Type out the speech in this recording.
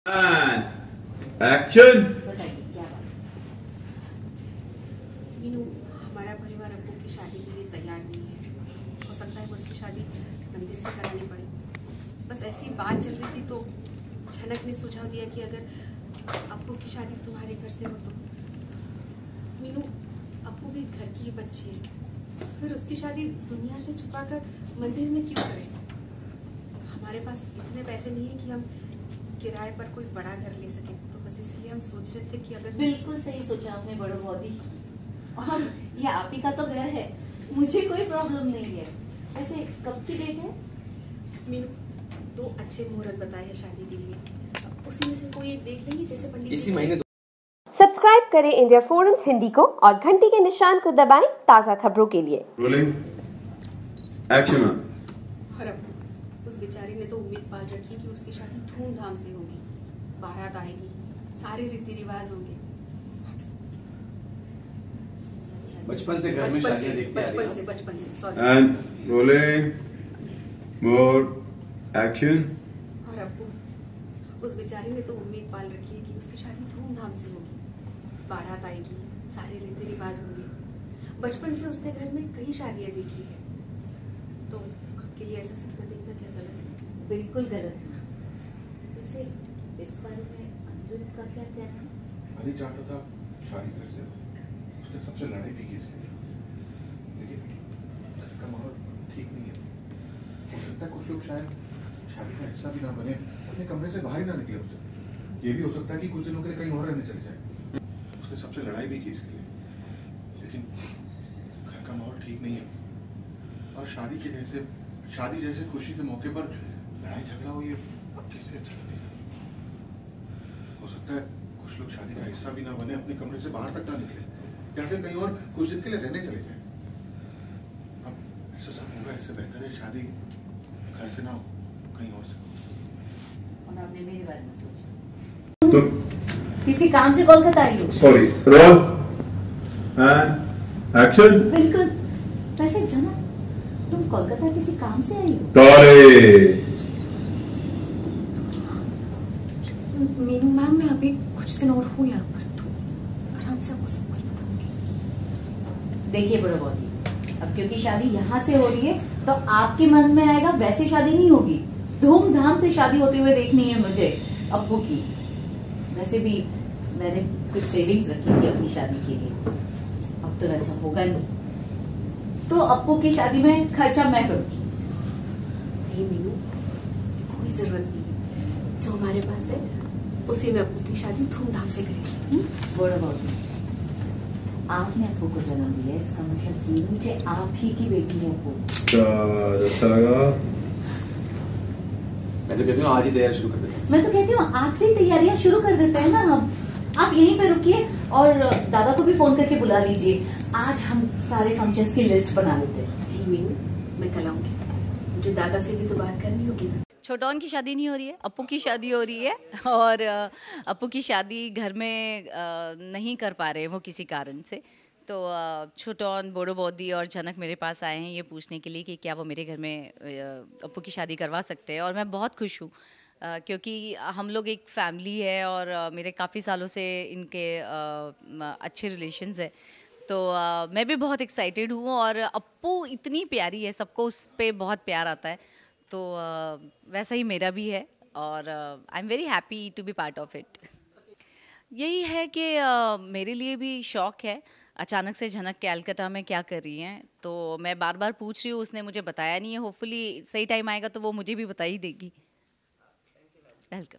Action. बताइए क्या बात है? मीनू, हमारा परिवार अब्बू की शादी के लिए तैयार नहीं है। हो सकता है वो उसकी शादी मंदिर से करानी पड़े। बस ऐसी बात चल रही थी तो झनक ने सुझाव दिया कि अगर अब्बू की शादी तुम्हारे घर से हो तो। मीनू, अब्बू भी घर की ही बच्ची है, फिर उसकी शादी दुनिया से छुपाकर मंदिर में क्यों करें? हमारे पास इतने पैसे नहीं है कि हम किराए पर कोई बड़ा घर ले सके, तो बस इसलिए हम सोच रहे थे कि अगर बिल्कुल सही सोचा आपने बड़ो बौदी। और ये आप ही का तो घर है, मुझे कोई प्रॉब्लम नहीं है। वैसे कब की डेट है? मीनू, 2 अच्छे मुहूर्त बताए हैं शादी के लिए, उसी में से कोई एक देख लेंगे जैसे पंडित इसी महीने। सब्सक्राइब करें इंडिया फोरम्स हिंदी को और घंटी के निशान को दबाएं ताज़ा खबरों के लिए। Rolling action. और अब उस बेचारी ने तो उम्मीद पाल रखी कि उसकी शादी धूमधाम से होगी, बारात आएगी, सारे रीति रिवाज होंगे। बचपन से घर में शादियां देखते आ रही हैं। बचपन से sorry. And rolling more action. और अब उस बेचारी ने तो उम्मीद पाल रखी है कि उसकी शादी धूमधाम से होगी, बारात आएगी, सारे रीति रिवाज होंगे। बचपन से उसने घर में कई शादियां देखी है, तो आपके लिए ऐसा सपना देखना क्या गलत है? बिल्कुल गलत है। वैसे इस बारे में अंजुम का क्या कहना है? अली चाहता था शादी घर से, उसने सबसे लड़ाई भी की इसके लिए, लेकिन घर का माहौल ठीक नहीं है। हो सकता है कुछ लोग शायद शादी का हिस्सा भी ना बने, अपने कमरे से बाहर ही ना निकले उससे। ये भी हो सकता है कि कुछ दिनों के लिए कहीं और रहने चले जाए। उसने सबसे लड़ाई भी की इसके लिए, लेकिन घर का माहौल ठीक नहीं है। और शादी जैसे खुशी के मौके पर लड़ाई झगड़ा हो, ये कैसे अच्छा लगेगा? हो सकता है कुछ लोग शादी का हिस्सा भी ना बने, अपने कमरे से बाहर तक ना निकले, या फिर कहीं और कुछ दिन के लिए रहने चले जाए। अब ऐसा सब होगा, इससे बेहतर है शादी घर से ना हो, कहीं और से। और आपने मेरे बारे में सोचा? तो किसी काम से कोलकाता आई हो? Sorry roll and action. बिल्कुल। वैसे जना, तुम कोलकाता किसी काम से आई हो? सॉरी मीनू मैम, मैं अभी कुछ दिन और हूँ यहाँ पर, तो आराम से आपको सब कुछ बताऊंगी। देखिए बड़ो बौदी, अब क्योंकि शादी यहाँ से हो रही है तो आपके मन में आएगा वैसे शादी नहीं होगी, धूमधाम से शादी होते हुए देखनी है मुझे अब्बू की। वैसे भी मैंने कुछ सेविंग्स रखी थी अपनी शादी के लिए, अब तो वैसा होगा नहीं, तो अब्बू की शादी में खर्चा मैं करूंगी। नहीं मीनू, कोई जरूरत नहीं है, जो हमारे पास है उसी में अब्बू की शादी धूमधाम से करेंगे। बड़ो बौदी, आपने अब्बू को जन्म दिया है, इसका मतलब ये नहीं कि आप ही की बेटी है अब्बू। अच्छा लगा। मैं तो कहती हूँ आज ही तैयारी शुरू कर देते हैं। मैं तो कहती हूँ आज से ही तैयारियां शुरू कर देते हैं ना हम। आप यहीं पे रुकिए और दादा को भी फोन करके बुला लीजिए। आज हम सारे फंक्शंस की लिस्ट बना लेते हैं। नहीं मीनू, मैं कल आऊंगी, मुझे दादा से भी तो बात करनी होगी ना। छोटौन की शादी नहीं हो रही है, अप्पू की शादी हो रही है। और अप्पू की शादी घर में नहीं कर पा रहे वो किसी कारण से, तो छोटौन, बड़ो बौदी और जनक मेरे पास आए हैं ये पूछने के लिए कि क्या वो मेरे घर में अप्पू की शादी करवा सकते हैं। और मैं बहुत खुश हूँ क्योंकि हम लोग एक फैमिली है और मेरे काफ़ी सालों से इनके अच्छे रिलेशंस है, तो मैं भी बहुत एक्साइटेड हूँ। और अप्पू इतनी प्यारी है, सबको उस पर बहुत प्यार आता है, तो वैसा ही मेरा भी है और I am very happy to be part of it. यही है कि मेरे लिए भी शौक़ है, अचानक से झनक कैलकाटा में क्या कर रही हैं, तो मैं बार बार पूछ रही हूँ, उसने मुझे बताया नहीं है। होपफुली सही टाइम आएगा तो वो मुझे भी बता ही देगी। वेलकम।